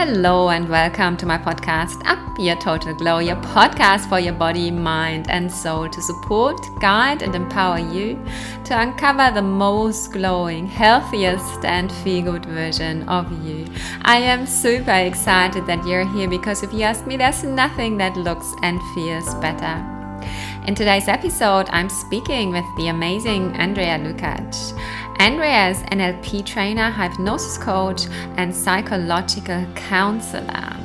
Hello and welcome to my podcast, Up Your Total Glow, your podcast for your body, mind and soul to support, guide and empower you to uncover the most glowing, healthiest and feel-good version of you. I am super excited that you're here because if you ask me, there's nothing that looks and feels better. In today's episode, I'm speaking with the amazing Andrea Lukac. Andrea is NLP Trainer, Hypnosis Coach and Psychological Counselor.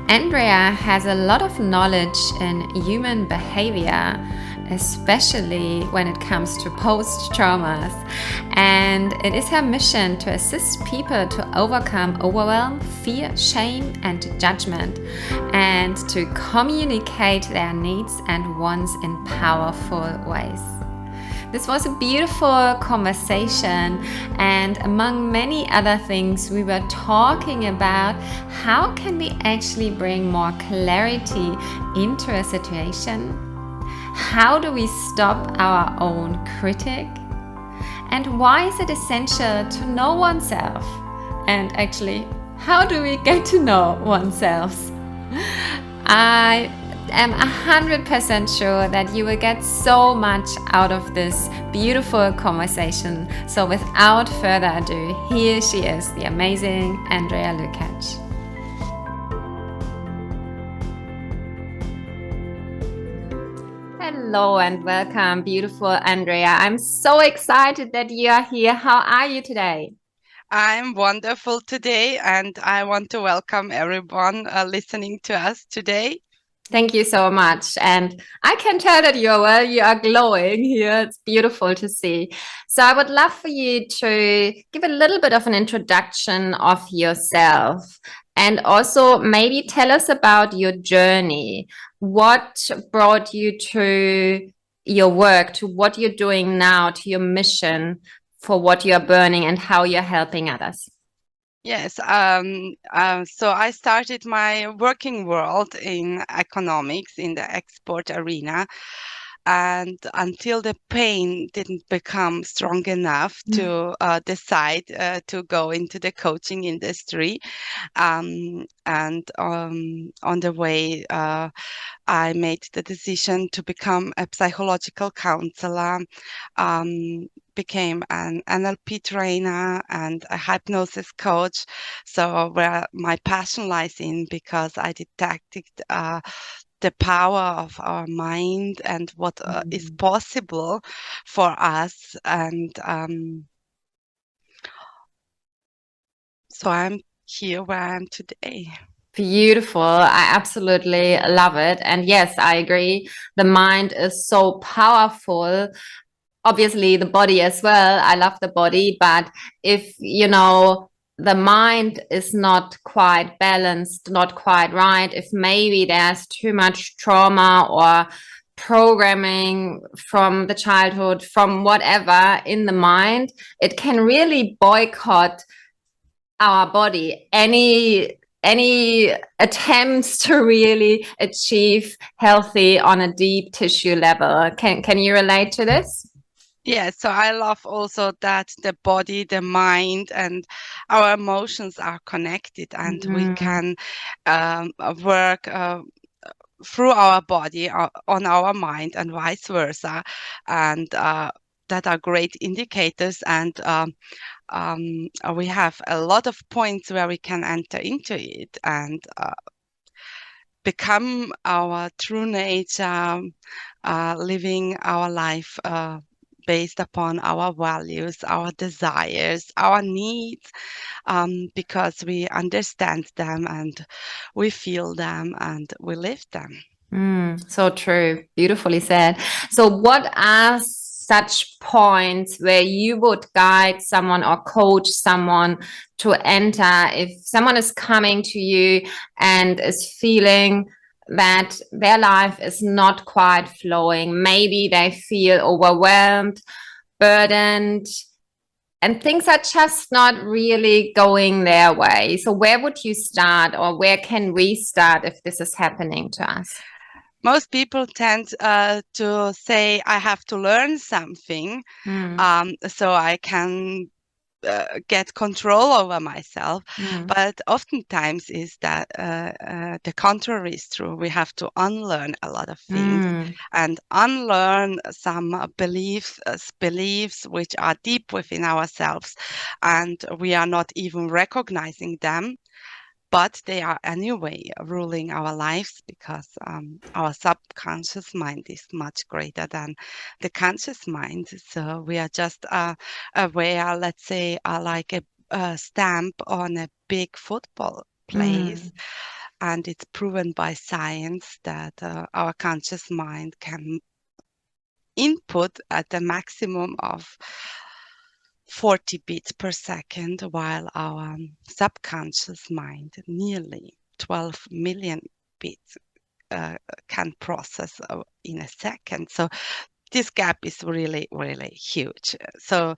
Andrea has a lot of knowledge in human behavior, especially when it comes to post-traumas. And it is her mission to assist people to overcome overwhelm, fear, shame, and judgment, and to communicate their needs and wants in powerful ways. This was a beautiful conversation, and among many other things, we were talking about how can we actually bring more clarity into a situation? How do we stop our own critic? And why is it essential to know oneself? And actually, how do we get to know oneself? I am 100% sure that you will get so much out of this beautiful conversation. So without further ado, here she is, the amazing Andrea Lukac. Hello and welcome, beautiful Andrea. I'm so excited that you are here. How are you today? I'm wonderful today, and I want to welcome everyone listening to us today. Thank you so much. And I can tell that you are glowing here. It's beautiful to see. So I would love for you to give a little bit of an introduction of yourself and also maybe tell us about your journey. What brought you to your work, to what you're doing now, to your mission for what you're burning and how you're helping others? Yes, so I started my working world in economics in the export arena. And until the pain didn't become strong enough to decide to go into the coaching industry. And on the way, I made the decision to become a psychological counselor, became an NLP trainer and a hypnosis coach. So where my passion lies in, because I detected the power of our mind and what is possible for us. And so I'm here where I am today. Beautiful. I absolutely love it. And yes, I agree. The mind is so powerful. Obviously, the body as well. I love the body. But if, the mind is not quite balanced, not quite right, if maybe there's too much trauma or programming from the childhood, from whatever in the mind, it can really boycott our body. Any attempts to really achieve healthy on a deep tissue level. Can you relate to this? Yeah, so I love also that the body, the mind, and our emotions are connected, and we can work through our body on our mind and vice versa. And that are great indicators. And we have a lot of points where we can enter into it and become our true nature, living our life based upon our values, our desires, our needs, because we understand them and we feel them and we live them. So true. Beautifully said. So what are such points where you would guide someone or coach someone to enter if someone is coming to you and is feeling that their life is not quite flowing? Maybe they feel overwhelmed, burdened, and things are just not really going their way. So where would you start, or where can we start if this is happening to us? Most people tend to say, I have to learn something so I can get control over myself. Mm. But oftentimes is that the contrary is true. We have to unlearn a lot of things Mm. and unlearn some beliefs which are deep within ourselves, and we are not even recognizing them, but they are anyway ruling our lives, because our subconscious mind is much greater than the conscious mind. So we are just aware, let's say, like a stamp on a big football place. Mm. And it's proven by science that our conscious mind can input at the maximum of 40 beats per second, while our subconscious mind, nearly 12 million beats, can process in a second. So this gap is really, really huge. So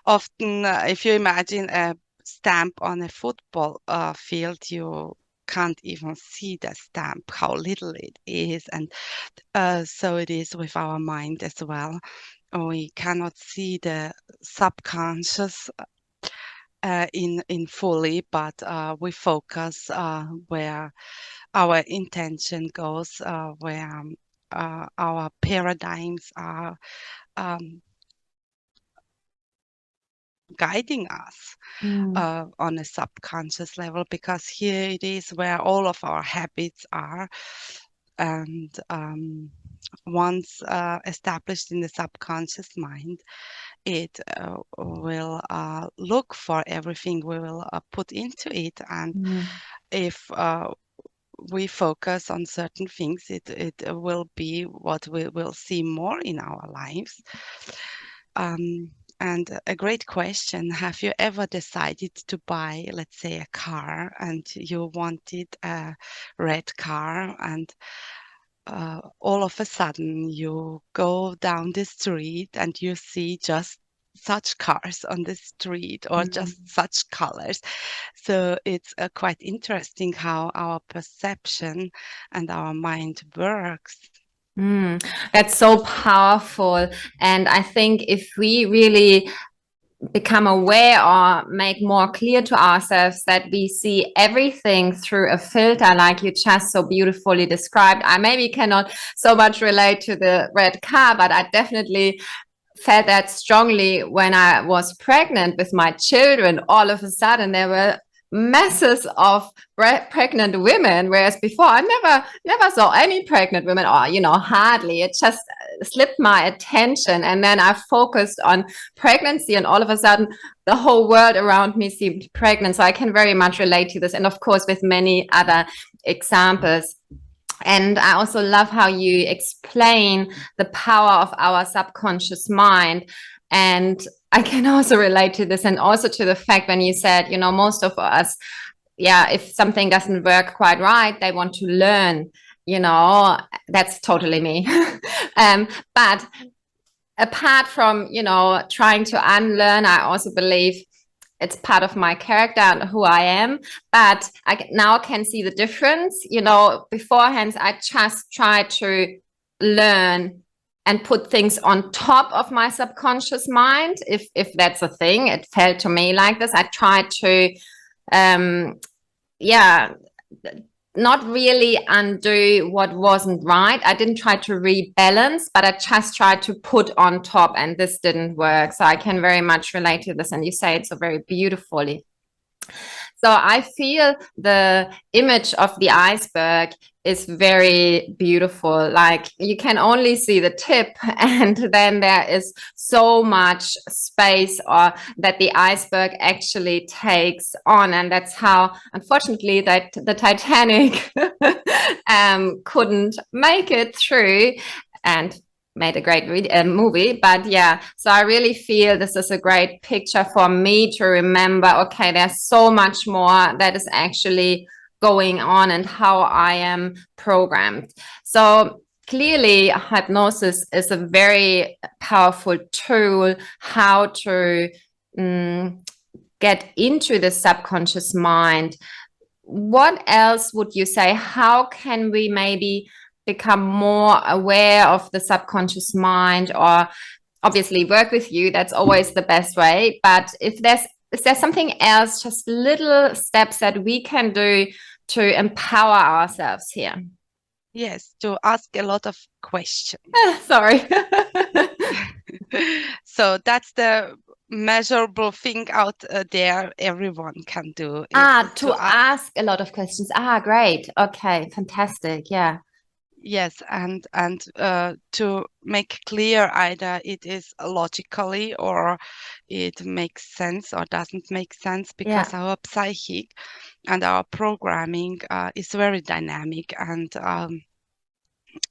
often, if you imagine a stamp on a football field, you can't even see the stamp, how little it is. And so it is with our mind as well. We cannot see the subconscious in fully, but we focus where our intention goes, where our paradigms are um, guiding us Mm. on a subconscious level, because here it is where all of our habits are. And once established in the subconscious mind, it will look for everything we will put into it. And Mm. if we focus on certain things, it will be what we will see more in our lives. And a great question, have you ever decided to buy, let's say, a car, and you wanted a red car, and all of a sudden you go down the street and you see just such cars on the street, or Mm. just such colors. So it's quite interesting how our perception and our mind works. Mm. That's so powerful. And I think if we really become aware or make more clear to ourselves that we see everything through a filter, like you just so beautifully described. I maybe cannot so much relate to the red car, but I definitely felt that strongly when I was pregnant with my children. All of a sudden, there were masses of pregnant women, whereas before I never saw any pregnant women, or hardly. It just slipped my attention, and then I focused on pregnancy, and all of a sudden the whole world around me seemed pregnant. So I can very much relate to this, and of course with many other examples. And I also love how you explain the power of our subconscious mind. And I can also relate to this, and also to the fact when you said, most of us, yeah, if something doesn't work quite right, they want to learn, that's totally me. But apart from, trying to unlearn, I also believe it's part of my character and who I am. But I now can see the difference. Beforehand, I just tried to learn and put things on top of my subconscious mind. If that's a thing, it felt to me like this. I tried to, yeah, not really undo what wasn't right. I didn't try to rebalance, but I just tried to put on top, and this didn't work. So I can very much relate to this, and you say it so very beautifully. So I feel the image of the iceberg is very beautiful. Like, you can only see the tip, and then there is so much space or that the iceberg actually takes on. And that's how, unfortunately, that the Titanic couldn't make it through, and made a great movie. But yeah, so I really feel this is a great picture for me to remember, okay, there's so much more that is actually going on, and how I am programmed. So clearly hypnosis is a very powerful tool how to get into the subconscious mind. What else would you say? How can we maybe become more aware of the subconscious mind? Or obviously work with you, that's always the best way. But if there's is there something else, just little steps that we can do to empower ourselves here? Yes, to ask a lot of questions. Sorry. So that's the measurable thing out there everyone can do. It's To ask a lot of questions. Great. Okay, fantastic. Yeah. yes, and to make clear either it is logically or it makes sense or doesn't make sense, because Yeah. our psychic and our programming is very dynamic, and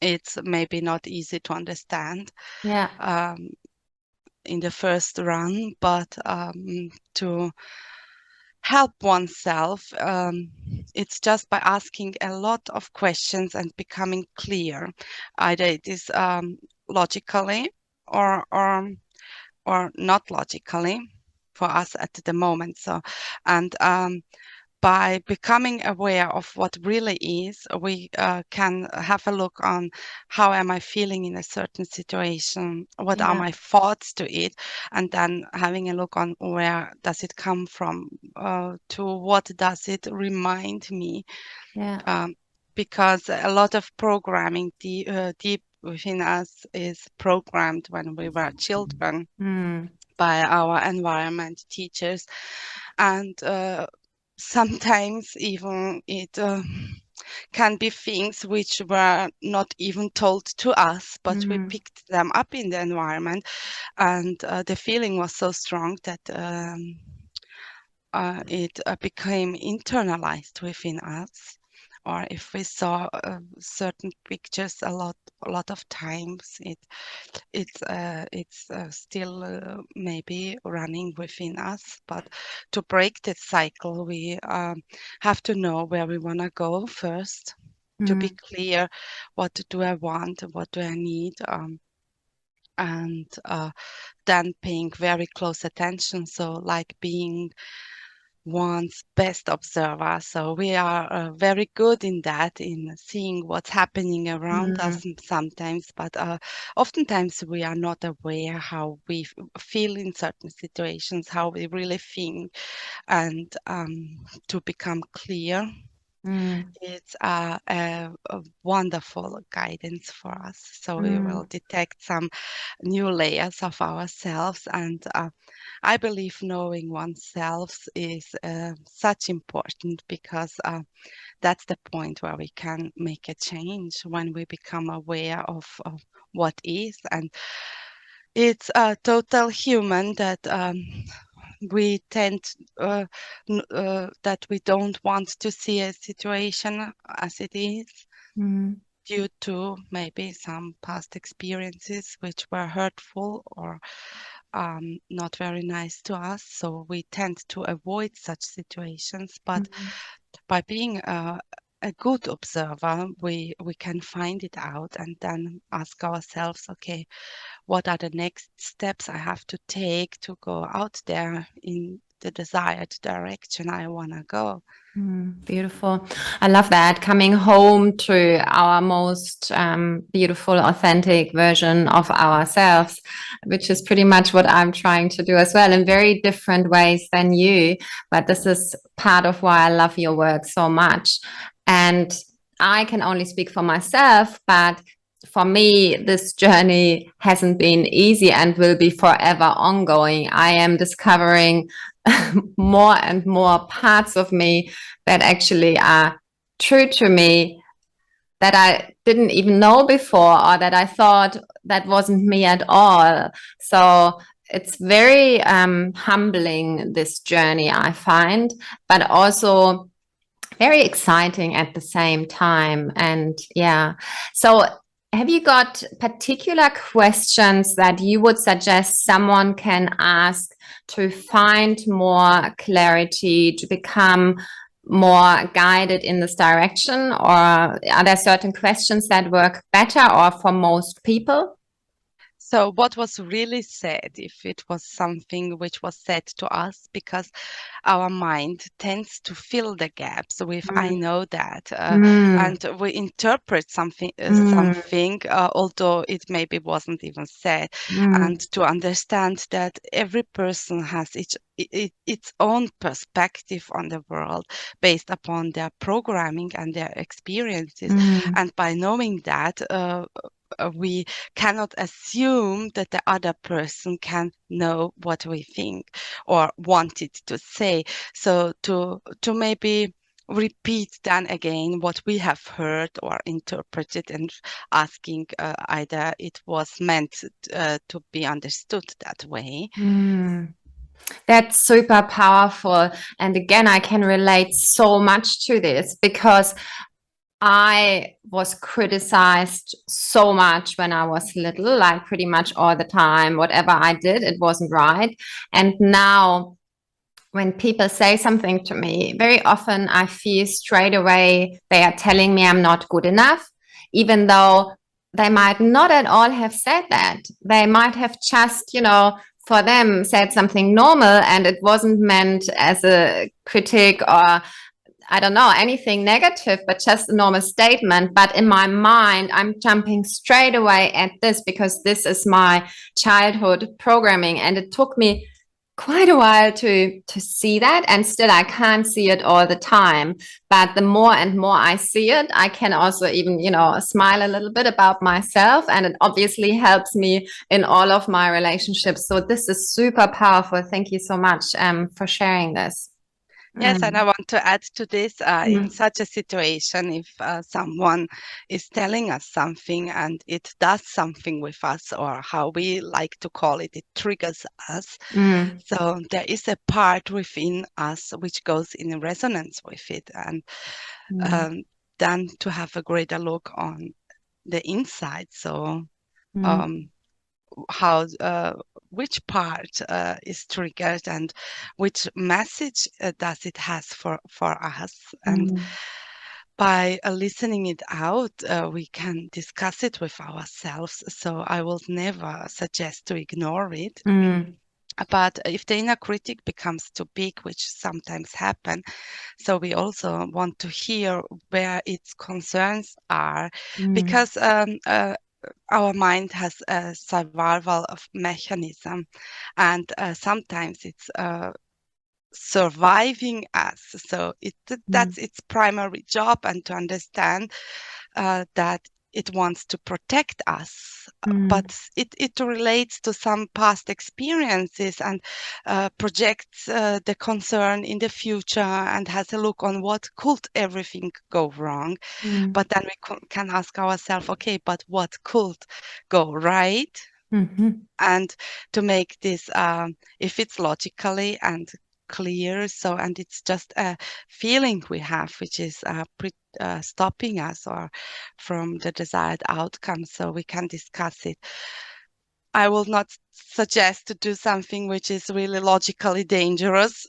it's maybe not easy to understand Yeah. um, in the first run, but to help oneself, it's just by asking a lot of questions and becoming clear. Either it is logically or not logically for us at the moment. So, and by becoming aware of what really is, we can have a look on how am I feeling in a certain situation, what are Yeah. my thoughts to it, and then having a look on where does it come from, to what does it remind me, Yeah. um, because a lot of programming deep within us is programmed when we were children Mm. by our environment, teachers, and sometimes even it can be things which were not even told to us, but we Mm. picked them up in the environment, and the feeling was so strong that it became internalized within us. Or if we saw certain pictures a lot of times, it's still maybe running within us. But to break that cycle, we have to know where we want to go first, to be Mm. clear, what do I want, what do I need, and then paying very close attention. So like being one's best observer. So we are very good in that, in seeing what's happening around Mm. us sometimes, but oftentimes we are not aware how we feel in certain situations, how we really think, and to become clear. Mm. It's a wonderful guidance for us. So we will Mm. detect some new layers of ourselves, and I believe knowing oneself is such important, because that's the point where we can make a change, when we become aware of what is. And it's a total human that we tend that we don't want to see a situation as it is, Mm. due to maybe some past experiences which were hurtful or not very nice to us. So we tend to avoid such situations. But Mm. by being a good observer, we can find it out and then ask ourselves, okay, what are the next steps I have to take to go out there in the desired direction I want to go. Beautiful. I love that. Coming home to our most beautiful, authentic version of ourselves, which is pretty much what I'm trying to do as well, in very different ways than you. But this is part of why I love your work so much. And I can only speak for myself, but for me, this journey hasn't been easy and will be forever ongoing. I am discovering more and more parts of me that actually are true to me, that I didn't even know before, or that I thought that wasn't me at all. So it's very humbling, this journey, I find, but also very exciting at the same time. And yeah, so have you got particular questions that you would suggest someone can ask to find more clarity, to become more guided in this direction? Or are there certain questions that work better or for most people? So what was really said, if it was something which was said to us, because our mind tends to fill the gaps with I Mm, know that, mm, and we interpret something, mm, although it maybe wasn't even said, and mm, to understand that every person has its own perspective on the world based upon their programming and their experiences. mm, And by knowing that, we cannot assume that the other person can know what we think or wanted to say. So to maybe repeat then again what we have heard or interpreted, and asking either it was meant to be understood that way. mm. That's super powerful. And again, I can relate so much to this because I was criticized so much when I was little, like pretty much all the time. Whatever I did, it wasn't right. And now, when people say something to me, very often I feel straight away they are telling me I'm not good enough, even though they might not at all have said that. They might have just, for them said something normal and it wasn't meant as a critic or I don't know, anything negative, but just a normal statement. But in my mind, I'm jumping straight away at this because this is my childhood programming. And it took me quite a while to see that. And still I can't see it all the time. But the more and more I see it, I can also even, smile a little bit about myself. And it obviously helps me in all of my relationships. So this is super powerful. Thank you so much for sharing this. Yes, and I Mm. want to add to this, in Mm. such a situation, if someone is telling us something and it does something with us, or how we like to call it, it triggers us. Mm, So there is a part within us which goes in resonance with it, and mm, um, then to have a greater look on the inside. So mm, um, how which part is triggered, and which message does it has for us, and mm, by listening it out, we can discuss it with ourselves. So I will never suggest to ignore it. mm, But if the inner critic becomes too big, which sometimes happen, so we also want to hear where its concerns are, mm, because our mind has a survival of mechanism, and sometimes it's surviving us. So mm, that's its primary job, and to understand that it wants to protect us, mm, but it relates to some past experiences, and projects the concern in the future, and has a look on what could everything go wrong. mm, But then we can ask ourselves, okay, but what could go right? mhm, And to make this, if it's logically and clear, so, and it's just a feeling we have which is stopping us or from the desired outcome, so we can discuss it. I will not suggest to do something which is really logically dangerous,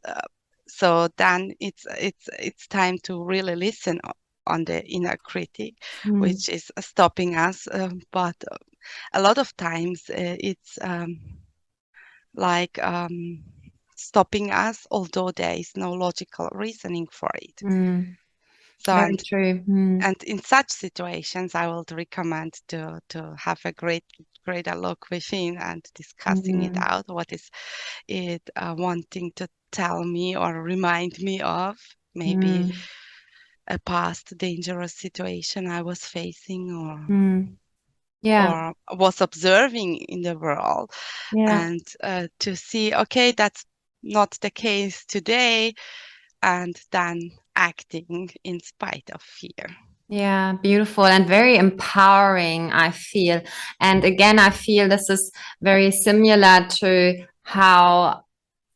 so then it's time to really listen on the inner critic, mm, which is stopping us, but a lot of times it's like stopping us, although there is no logical reasoning for it. mm. So Very true. Mm, and in such situations, I would recommend to have a greater look within and discussing it mm, out. What is it wanting to tell me or remind me of? Maybe mm, a past dangerous situation I was facing, mm. Yeah, or was observing in the world, yeah. and to see, okay, that's not the case today, and then acting in spite of fear. Yeah, beautiful and very empowering, I feel. And again, I feel this is very similar to how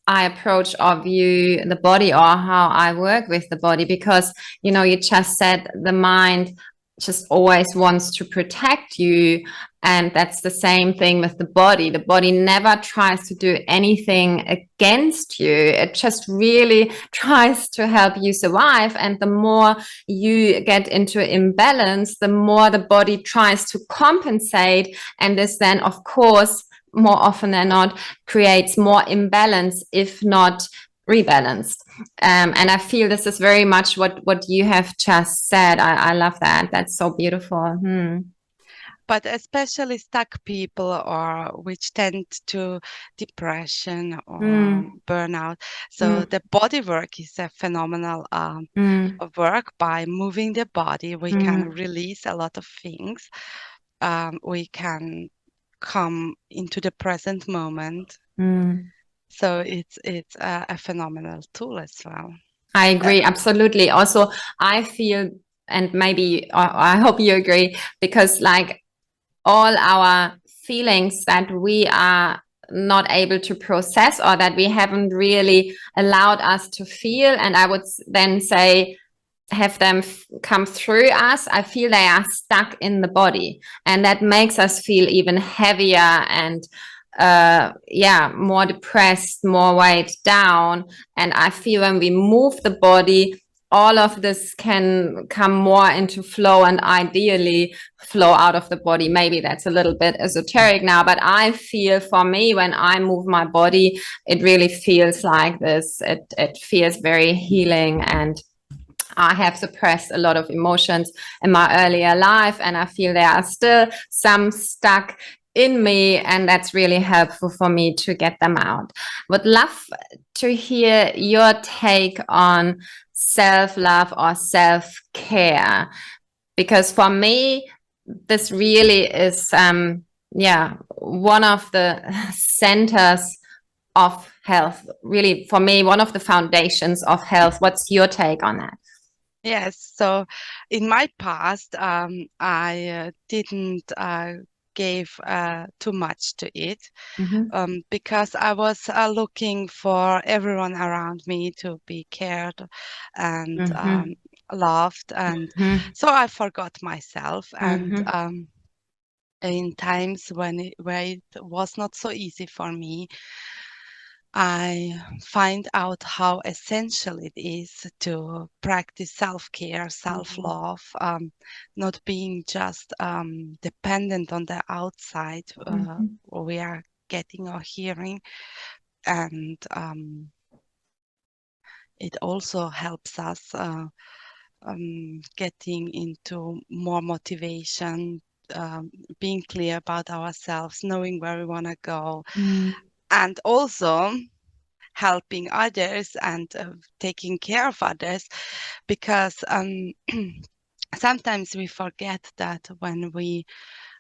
I approach or view the body or how I work with the body because, you just said the mind just always wants to protect you. And that's the same thing with the body. The body never tries to do anything against you. It just really tries to help you survive. And the more you get into imbalance, the more the body tries to compensate. And this then, of course, more often than not, creates more imbalance, if not rebalanced. And I feel this is very much what you have just said. I love that. That's so beautiful. But especially stuck people, or which tend to depression or burnout. So the body work is a phenomenal work. By moving the body, we can release a lot of things. We can come into the present moment. So it's a phenomenal tool as well. I agree, absolutely. Also, I feel, and maybe I hope you agree, because like all our feelings that we are not able to process, or that we haven't really allowed us to feel, and I would then say have them come through us, I feel they are stuck in the body, and that makes us feel even heavier and more depressed, more weighed down. And I feel when we move the body, all of this can come more into flow, and ideally flow out of the body. Maybe that's a little bit esoteric now, but I feel for me, when I move my body, it really feels like this. It feels very healing. And I have suppressed a lot of emotions in my earlier life, and I feel there are still some stuck in me, and that's really helpful for me to get them out. Would love to hear your take on self-love or self-care, because for me, this really is one of the centers of health, really, for me, one of the foundations of health. What's your take on that? Yes, so in my past, I didn't give too much to it, because I was looking for everyone around me to be cared and loved, and so I forgot myself. And in times where it was not so easy for me, I find out how essential it is to practice self-care, self-love, not being just dependent on the outside we are getting or hearing. And it also helps us getting into more motivation, being clear about ourselves, knowing where we want to go, and also helping others and taking care of others, because sometimes we forget that when we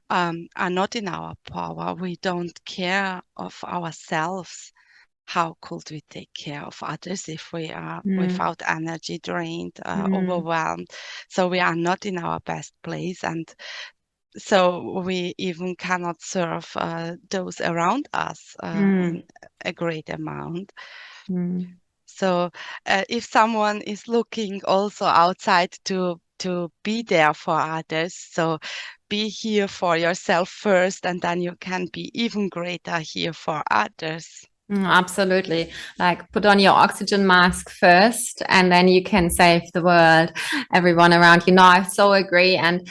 are not in our power, we don't care of ourselves. How could we take care of others if we are without energy, drained, overwhelmed? So we are not in our best place, and so we even cannot serve those around us in a great amount. So if someone is looking also outside to be there for others, so be here for yourself first, and then you can be even greater here for others. Absolutely. Like, put on your oxygen mask first, and then you can save the world, everyone around you. No, I so agree. And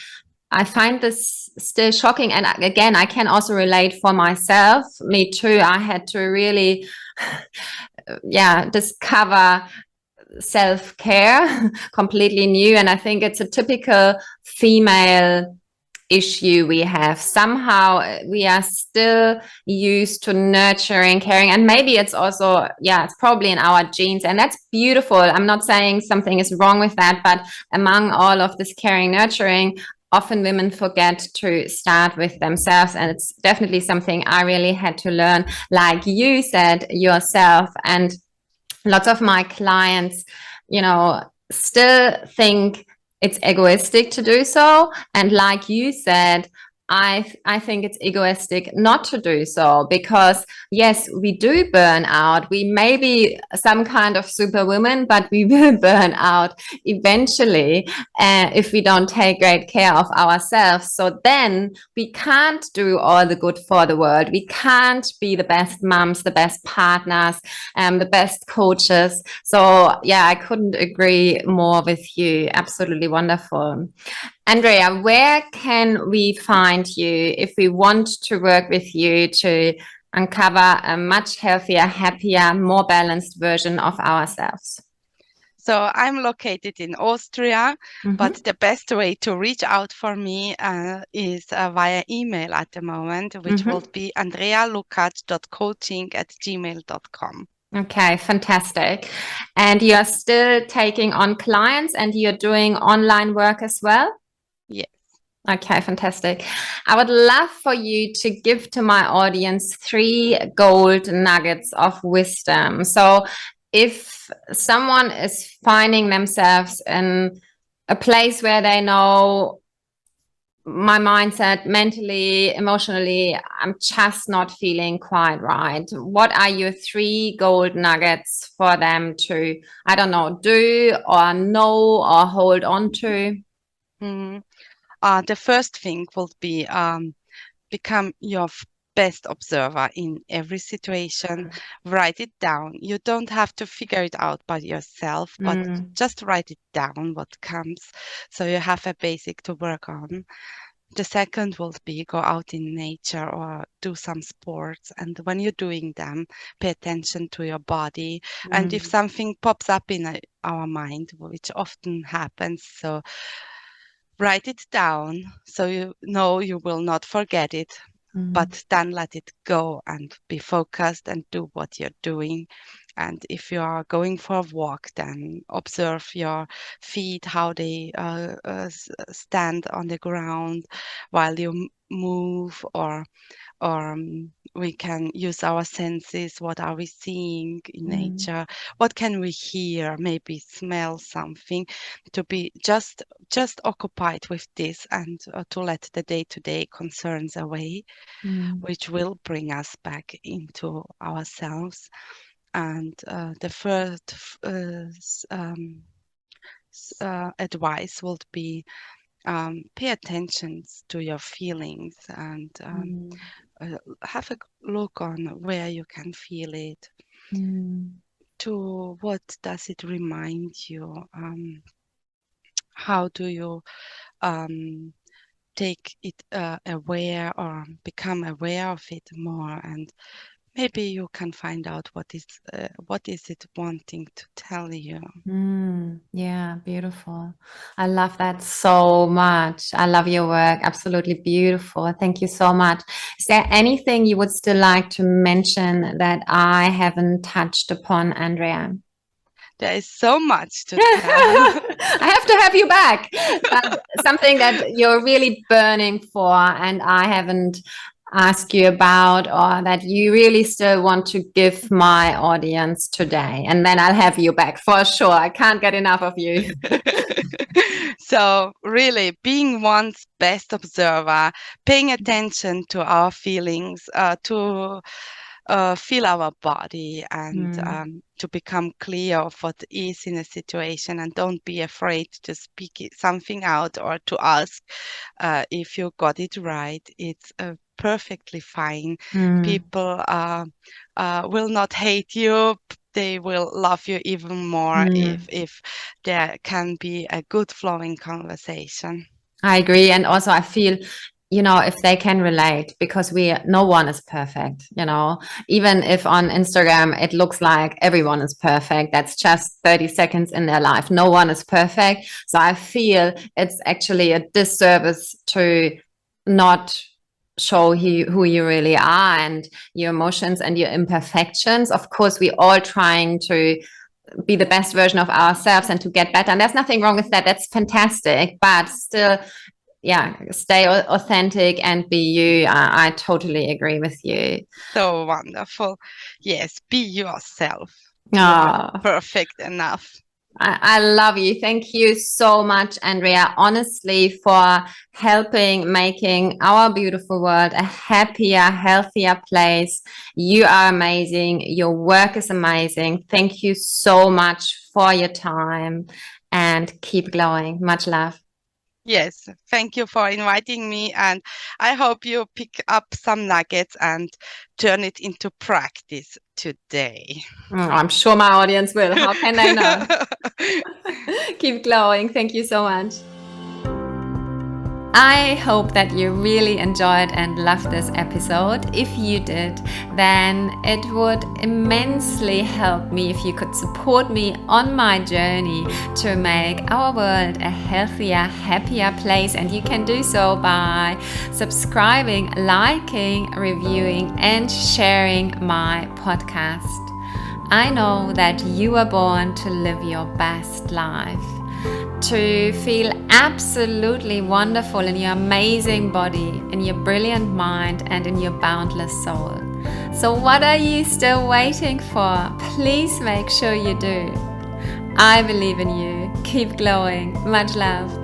I find this still shocking. And again, I can also relate for myself. Me too. I had to really, discover self-care completely new. And I think it's a typical female issue we have. Somehow we are still used to nurturing, caring, and maybe it's also, it's probably in our genes, and that's beautiful. I'm not saying something is wrong with that, but among all of this caring, nurturing, often women forget to start with themselves, and it's definitely something I really had to learn, like you said yourself. And lots of my clients, still think it's egoistic to do so. And like you said, I think it's egoistic not to do so, because yes, we do burn out. We may be some kind of superwoman, but we will burn out eventually if we don't take great care of ourselves. So then we can't do all the good for the world. We can't be the best moms, the best partners, the best coaches. So yeah, I couldn't agree more with you. Absolutely wonderful. Andrea, where can we find you if we want to work with you to uncover a much healthier, happier, more balanced version of ourselves? So I'm located in Austria, but Mm-hmm. the best way to reach out for me is via email at the moment, which will Mm-hmm. be andrealukac.coaching@gmail.com. Okay, fantastic. And you're still taking on clients and you're doing online work as well? Yes. Okay, fantastic. I would love for you to give to my audience 3 gold nuggets of wisdom. So, if someone is finding themselves in a place where they know my mindset, mentally, emotionally, I'm just not feeling quite right, what are your 3 gold nuggets for them to, I don't know, do or know or hold on to? Mhm. The first thing will be become your best observer in every situation. Write it down. You don't have to figure it out by yourself, but Mm, just write it down what comes, so you have a basic to work on. The second will be go out in nature or do some sports. And when you're doing them, pay attention to your body. And if mm, something pops up in our mind, which often happens, so write it down so you know you will not forget it, mm. but then let it go and be focused and do what you're doing. And if you are going for a walk, then observe your feet, how they stand on the ground while you move, or we can use our senses. What are we seeing in Mm, nature? What can we hear? Maybe smell something. To be just occupied with this, and to let the day-to-day concerns away, mm, which will bring us back into ourselves. And the first advice would be pay attention to your feelings, and mm, have a look on where you can feel it. mm, To what does it remind you? How do you um, take it aware, or become aware of it more? And maybe you can find out what is it wanting to tell you. mm. Yeah, beautiful. I love that so much. I love your work. Absolutely beautiful. Thank you so much. Is there anything you would still like to mention that I haven't touched upon, Andrea? There is so much to tell. I have to have you back. But something that you're really burning for and I haven't asked you about, or that you really still want to give my audience today. And then I'll have you back for sure. I can't get enough of you. So really being one's best observer, paying attention to our feelings, to feel our body, and Mm, to become clear of what is in a situation, and don't be afraid to speak something out or to ask if you got it right. It's perfectly fine. mm, People will not hate you. They will love you even more mm. if there can be a good flowing conversation. I agree. And also I feel, if they can relate, because no one is perfect, even if on Instagram it looks like everyone is perfect, that's just 30 seconds in their life. No one is perfect. So I feel it's actually a disservice to not show who you really are and your emotions and your imperfections. Of course, we're all trying to be the best version of ourselves and to get better. And there's nothing wrong with that. That's fantastic. But still, yeah, stay authentic and be you. I totally agree with you. So wonderful. Yes, be yourself. You are Ah, perfect enough. I love you. Thank you so much, Andrea, honestly, for helping making our beautiful world a happier, healthier place. You are amazing. Your work is amazing. Thank you so much for your time and keep glowing. Much love. Yes, thank you for inviting me, and I hope you pick up some nuggets and turn it into practice today. I'm sure my audience will. How can they know? Keep glowing. Thank you so much. I hope that you really enjoyed and loved this episode. If you did, then it would immensely help me if you could support me on my journey to make our world a healthier, happier place. And you can do so by subscribing, liking, reviewing, and sharing my podcast. I know that you are born to live your best life, to feel absolutely wonderful in your amazing body, in your brilliant mind, and in your boundless soul. So what are you still waiting for? Please make sure you do. I believe in you. Keep glowing. Much love.